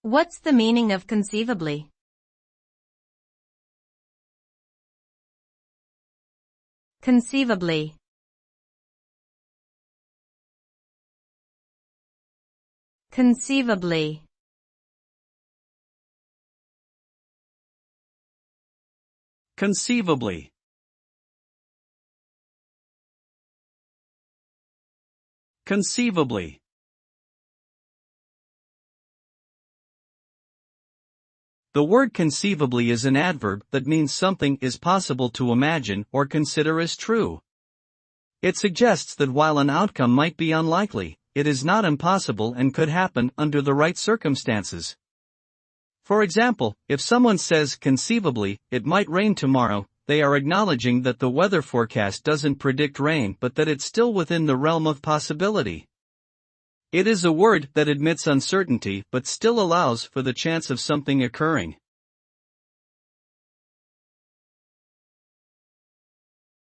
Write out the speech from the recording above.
What's the meaning of conceivably? Conceivably. Conceivably. Conceivably. Conceivably. The word conceivably is an adverb that means something is possible to imagine or consider as true. It suggests that while an outcome might be unlikely, it is not impossible and could happen under the right circumstances. For example, if someone says conceivably, it might rain tomorrow, they are acknowledging that the weather forecast doesn't predict rain but that it's still within the realm of possibility. It is a word that admits uncertainty but still allows for the chance of something occurring.